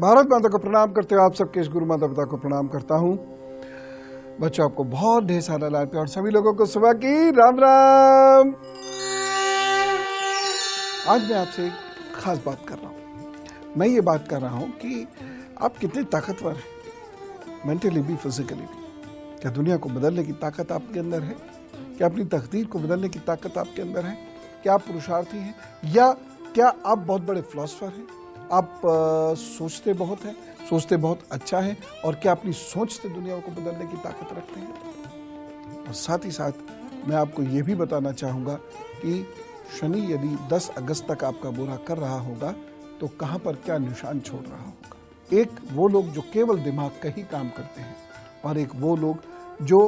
भारत माता को प्रणाम करते हुए आप सबके इस गुरु माता पिता को प्रणाम करता हूँ। बच्चों, आपको बहुत ढेर सारा लाल प्यार, सभी लोगों को सुबह की राम राम। आज मैं आपसे एक खास बात कर रहा हूँ। मैं ये बात कर रहा हूँ कि आप कितने ताकतवर हैं, मेंटली भी फिजिकली भी। क्या दुनिया को बदलने की ताकत आपके अंदर है? क्या अपनी तकदीर को बदलने की ताकत आपके अंदर है? क्या आप पुरुषार्थी हैं या क्या आप बहुत बड़े फिलॉसफर हैं? आप सोचते बहुत हैं, सोचते बहुत अच्छा है, और क्या अपनी सोच से दुनिया को बदलने की ताकत रखते हैं? और साथ ही साथ मैं आपको ये भी बताना चाहूँगा कि शनि यदि 10 अगस्त तक आपका बुरा कर रहा होगा तो कहाँ पर क्या निशान छोड़ रहा होगा। एक वो लोग जो केवल दिमाग का ही काम करते हैं, और एक वो लोग जो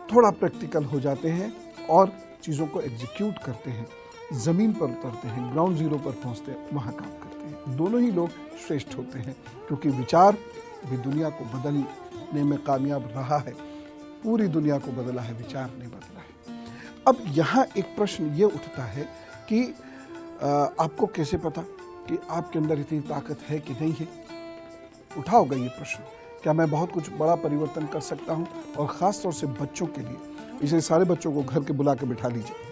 थोड़ा प्रैक्टिकल हो जाते हैं और चीज़ों को एग्जीक्यूट करते हैं, ज़मीन पर उतरते हैं, ग्राउंड जीरो पर पहुंचते हैं, वहाँ काम करते हैं। दोनों ही लोग श्रेष्ठ होते हैं, क्योंकि विचार भी दुनिया को बदलने में कामयाब रहा है। पूरी दुनिया को बदला है, विचार नहीं बदला है। अब यहाँ एक प्रश्न ये उठता है कि आपको कैसे पता कि आपके अंदर इतनी ताकत है कि नहीं है? उठा होगा ये प्रश्न, क्या मैं बहुत कुछ बड़ा परिवर्तन कर सकता हूँ? और ख़ास तौर से बच्चों के लिए, इसलिए सारे बच्चों को घर के बुला के बिठा लीजिए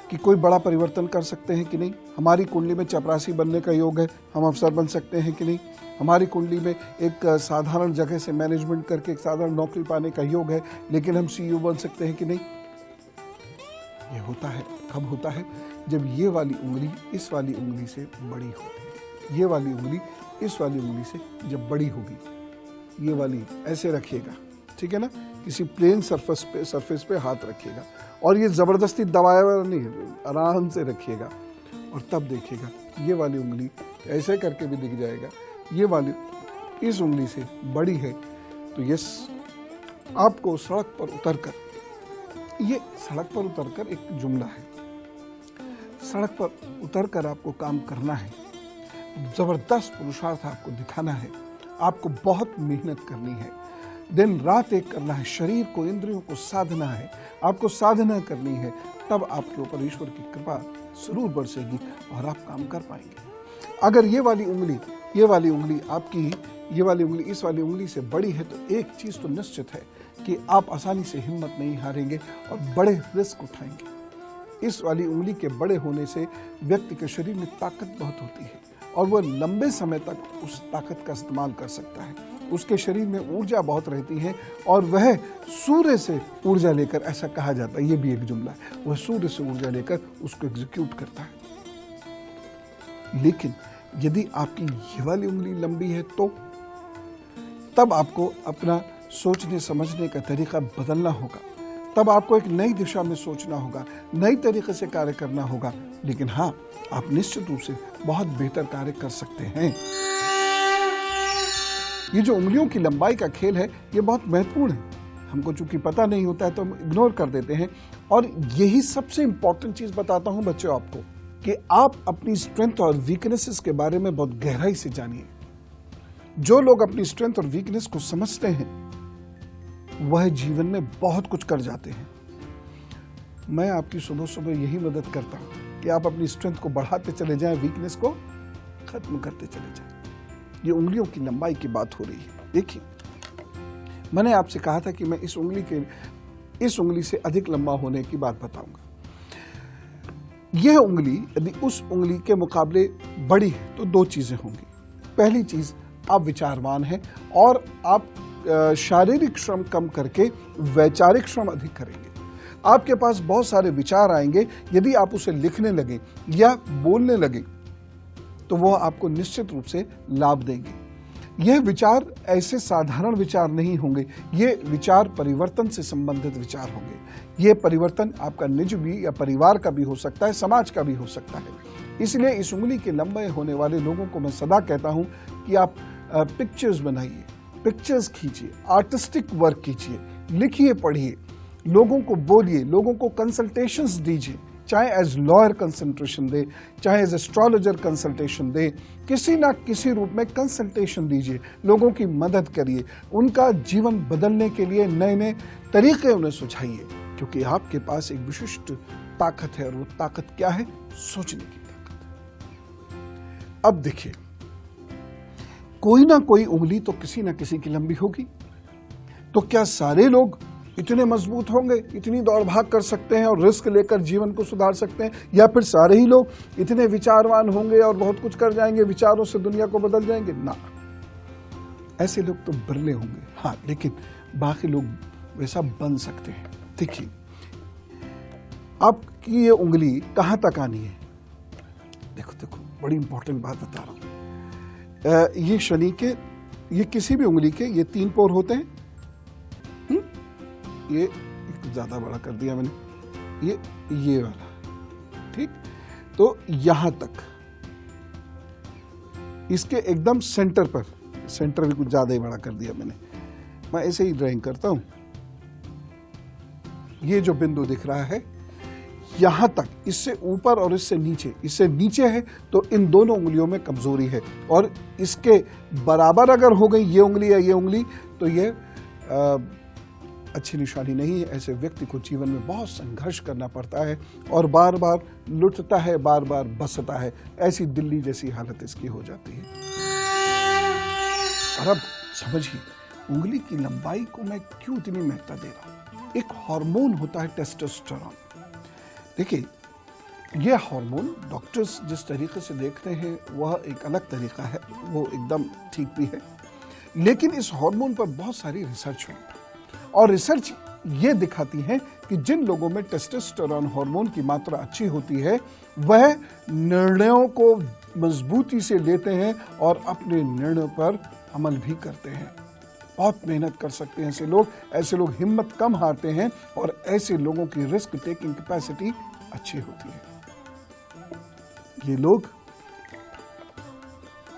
कि कोई बड़ा परिवर्तन कर सकते हैं कि नहीं। हमारी कुंडली में चपरासी बनने का योग है, हम अफसर बन सकते हैं कि नहीं। हमारी कुंडली में एक साधारण जगह से मैनेजमेंट करके एक साधारण नौकरी पाने का योग है, लेकिन हम सीईओ बन सकते हैं कि नहीं। ये होता है, कब होता है? जब ये वाली उंगली इस वाली उंगली से बड़ी होती है। ये वाली उंगली इस वाली उंगली से जब बड़ी होगी, ये वाली ऐसे रखिएगा, ठीक है ना, किसी प्लेन सरफेस पे हाथ रखिएगा, और ये ज़बरदस्ती दबाया हुआ नहीं, आराम से रखिएगा, और तब देखिएगा ये वाली उंगली ऐसे करके भी दिख जाएगा, ये वाली इस उंगली से बड़ी है। तो ये आपको सड़क पर उतरकर, ये सड़क पर उतरकर एक जुमला है, सड़क पर उतरकर आपको काम करना है, ज़बरदस्त पुरुषार्थ आपको दिखाना है, आपको बहुत मेहनत करनी है, दिन रात एक करना है, शरीर को, इंद्रियों को साधना है, आपको साधना करनी है। तब आपके ऊपर ईश्वर की कृपा जरूर बरसेगी और आप काम कर पाएंगे। अगर ये वाली उंगली आपकी, ये वाली उंगली इस वाली उंगली से बड़ी है, तो एक चीज़ तो निश्चित है कि आप आसानी से हिम्मत नहीं हारेंगे और बड़े रिस्क उठाएंगे। इस वाली उंगली के बड़े होने से व्यक्ति के शरीर में ताकत बहुत होती है, और वह लंबे समय तक उस ताकत का इस्तेमाल कर सकता है। उसके शरीर में ऊर्जा बहुत रहती है, और वह सूर्य से ऊर्जा लेकर, ऐसा कहा जाता है, ये भी एक जुमला है, वह सूर्य से ऊर्जा लेकर उसको एग्जीक्यूट करता है। लेकिन यदि आपकी ये वाली उंगली लंबी है तो तब आपको अपना सोचने समझने का तरीका बदलना होगा, तब आपको एक नई दिशा में सोचना होगा, नई तरीके से कार्य करना होगा। लेकिन हाँ, आप निश्चित रूप से बहुत बेहतर कार्य कर सकते हैं। ये जो उंगलियों की लंबाई का खेल है, ये बहुत महत्वपूर्ण है। हमको चूंकि पता नहीं होता है तो हम इग्नोर कर देते हैं, और यही सबसे इंपॉर्टेंट चीज बताता हूं बच्चों आपको, कि आप अपनी स्ट्रेंथ और वीकनेसेस के बारे में बहुत गहराई से जानिए। जो लोग अपनी स्ट्रेंथ और वीकनेस को समझते हैं, वह जीवन में बहुत कुछ कर जाते हैं। मैं आपकी सुबह सुबह यही मदद करता हूं कि आप अपनी स्ट्रेंथ को बढ़ाते चले जाएं, वीकनेस को खत्म करते चले जाएं। ये उंगलियों की लंबाई की बात हो रही है। देखिए, मैंने आपसे कहा था कि मैं इस उंगली से अधिक लंबा होने की बात बताऊंगा। यह उंगली यदि उस उंगली के मुकाबले बड़ी है तो दो चीजें होंगी। पहली चीज, आप विचारवान हैं और आप शारीरिक श्रम कम करके वैचारिक श्रम अधिक करेंगे। आपके पास बहुत सारे विचार आएंगे, यदि आप उसे लिखने लगे या बोलने लगे तो वह आपको निश्चित रूप से लाभ देंगे। यह विचार ऐसे साधारण विचार नहीं होंगे, ये विचार परिवर्तन से संबंधित विचार होंगे। ये परिवर्तन आपका निज भी या परिवार का भी हो सकता है, समाज का भी हो सकता है। इसलिए इस उंगली के लंबे होने वाले लोगों को मैं सदा कहता हूं कि आप पिक्चर्स बनाइए, पिक्चर्स खींचिए, आर्टिस्टिक वर्क कीजिए, लिखिए, पढ़िए, लोगों को बोलिए, लोगों को कंसल्टेशंस दीजिए, चाहे एज लॉयर कंसल्टेशन दे, चाहे एज एस्ट्रोलॉजर कंसल्टेशन दे, किसी ना किसी रूप में कंसल्टेशन दीजिए, लोगों की मदद करिए, उनका जीवन बदलने के लिए नए नए तरीके उन्हें सुझाइए, क्योंकि आपके पास एक विशिष्ट ताकत है, और वो ताकत क्या है? सोचने की ताकत। अब देखिए, कोई ना कोई उंगली तो किसी ना किसी की लंबी होगी। तो क्या सारे लोग इतने मजबूत होंगे, इतनी दौड़ भाग कर सकते हैं और रिस्क लेकर जीवन को सुधार सकते हैं, या फिर सारे ही लोग इतने विचारवान होंगे और बहुत कुछ कर जाएंगे, विचारों से दुनिया को बदल जाएंगे? ना, ऐसे लोग तो बिरले होंगे। हाँ, लेकिन बाकी लोग वैसा बन सकते हैं। देखिए, आपकी ये उंगली कहां तक आनी है? देखो, बड़ी इंपॉर्टेंट बात बता रहा हूं। ये शनि के, ये किसी भी उंगली के ये 3 पोर होते हैं। ये ज्यादा बड़ा कर दिया मैंने, ये वाला, ठीक। तो यहां तक, इसके एकदम सेंटर पर, सेंटर भी कुछ ज्यादा ही बड़ा कर दिया मैंने। मैं ऐसे ही ड्राइंग करता हूं। ये जो बिंदु दिख रहा है यहां तक, इससे ऊपर और इससे नीचे है, तो इन दोनों उंगलियों में कमजोरी है। और इसके बराबर अगर हो गई ये उंगली या ये उंगली, तो ये अच्छी निशानी नहीं है। ऐसे व्यक्ति को जीवन में बहुत संघर्ष करना पड़ता है और बार बार लुटता है, बार बार बसता है। ऐसी दिल्ली जैसी हालत इसकी हो जाती है। और अब समझिए, उंगली की लंबाई को मैं क्यों इतनी महत्ता दे रहा हूं। एक हार्मोन होता है टेस्टोस्टेरोन। देखिए, यह हार्मोन डॉक्टर्स जिस तरीके से देखते हैं वह एक अलग तरीका है, वो एकदम ठीक भी है। लेकिन इस हार्मोन पर बहुत सारी रिसर्च हुई और रिसर्च ये दिखाती है कि जिन लोगों में टेस्टोस्टेरोन हार्मोन की मात्रा अच्छी होती है वह निर्णयों को मजबूती से लेते हैं और अपने निर्णय पर अमल भी करते हैं। बहुत मेहनत कर सकते हैं ऐसे लोग हिम्मत कम हारते हैं और ऐसे लोगों की रिस्क टेकिंग कैपेसिटी अच्छी होती है। ये लोग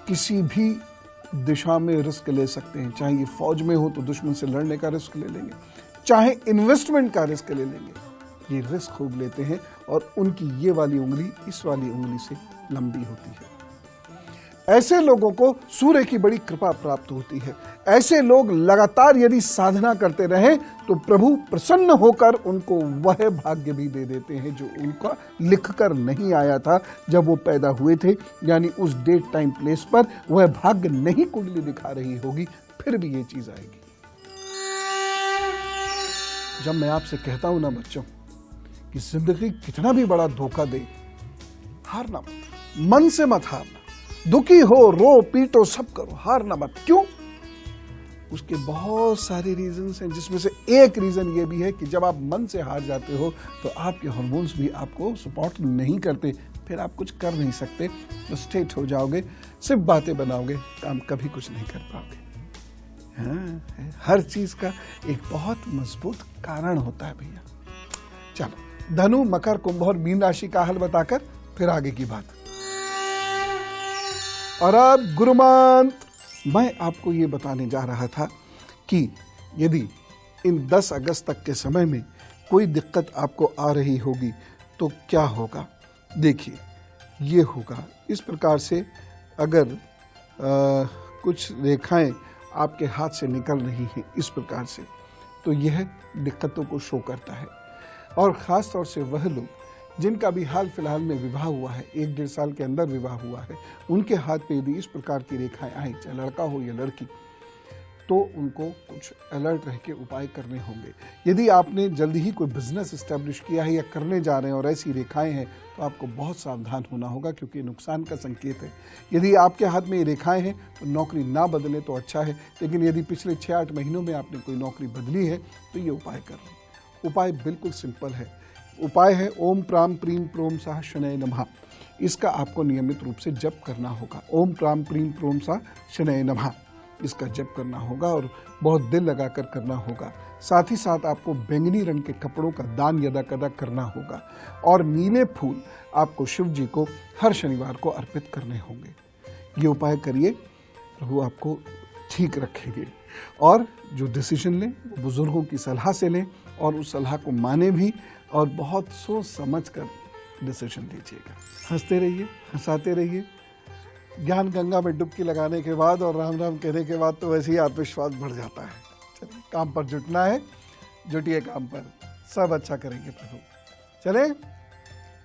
किसी भी दिशा में रिस्क ले सकते हैं, चाहे ये फौज में हो तो दुश्मन से लड़ने का रिस्क ले लेंगे, चाहे इन्वेस्टमेंट का रिस्क ले लेंगे। ये रिस्क खूब लेते हैं और उनकी ये वाली उंगली इस वाली उंगली से लंबी होती है। ऐसे लोगों को सूर्य की बड़ी कृपा प्राप्त होती है। ऐसे लोग लगातार यदि साधना करते रहें तो प्रभु प्रसन्न होकर उनको वह भाग्य भी दे देते हैं जो उनका लिखकर नहीं आया था जब वो पैदा हुए थे। यानी उस डेट टाइम प्लेस पर वह भाग्य नहीं कुंडली दिखा रही होगी, फिर भी ये चीज आएगी। जब मैं आपसे कहता हूं ना बच्चों कि जिंदगी कितना भी बड़ा धोखा दे, हारना मत, मन से मत हारना। दुखी हो, रो, पीटो, सब करो, हारना मत। क्यों? उसके बहुत सारे रीजंस हैं, जिसमें से एक रीजन ये भी है कि जब आप मन से हार जाते हो तो आपके हार्मोन्स भी आपको सपोर्ट नहीं करते, फिर आप कुछ कर नहीं सकते, फ्रस्ट्रेट हो जाओगे, सिर्फ बातें बनाओगे, काम कभी कुछ नहीं कर पाओगे। हाँ, हर चीज का एक बहुत मजबूत कारण होता है भैया। चलो, धनु, मकर, कुंभ और मीन राशि का हल बताकर फिर आगे की बात। और अब गुरुमंत्र, मैं आपको ये बताने जा रहा था कि यदि इन 10 अगस्त तक के समय में कोई दिक्कत आपको आ रही होगी तो क्या होगा। देखिए, ये होगा इस प्रकार से, अगर कुछ रेखाएं आपके हाथ से निकल रही हैं इस प्रकार से, तो यह दिक्कतों को शो करता है। और ख़ास तौर से वह लोग जिनका भी हाल फिलहाल में विवाह हुआ है, 1-1.5 साल के अंदर विवाह हुआ है, उनके हाथ पे यदि इस प्रकार की रेखाएं आए, चाहे लड़का हो या लड़की, तो उनको कुछ अलर्ट रह के उपाय करने होंगे। यदि आपने जल्दी ही कोई बिजनेस एस्टेब्लिश किया है या करने जा रहे हैं और ऐसी रेखाएं हैं तो आपको बहुत सावधान होना होगा, क्योंकि नुकसान का संकेत है। यदि आपके हाथ में ये रेखाएं हैं तो नौकरी ना बदले तो अच्छा है, लेकिन यदि पिछले 6-8 महीनों में आपने कोई नौकरी बदली है तो ये उपाय कर लें। उपाय बिल्कुल सिंपल है। उपाय है ओम प्राम प्रीम प्रोम साह शनय नमः। इसका आपको नियमित रूप से जप करना होगा। ओम प्राम प्रीम प्रोम साह शनय नमः, इसका जप करना होगा और बहुत दिल लगाकर करना होगा। साथ ही साथ आपको बैंगनी रंग के कपड़ों का दान यदा कदा करना होगा और नीले फूल आपको शिव जी को हर शनिवार को अर्पित करने होंगे। ये उपाय करिए, प्रभु आपको ठीक रखेंगे। और जो डिसीजन लें वो बुजुर्गों की सलाह से लें और उस सलाह को माने भी, और बहुत सोच समझ कर डिसीजन लीजिएगा। हंसते रहिए, हंसाते रहिए। ज्ञान गंगा में डुबकी लगाने के बाद और राम राम कहने के बाद तो वैसे ही आत्मविश्वास बढ़ जाता है। चलिए, काम पर जुटना है, जुटिए काम पर, सब अच्छा करेंगे प्रभु। चले,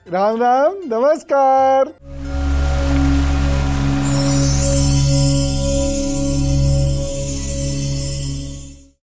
राम राम, नमस्कार।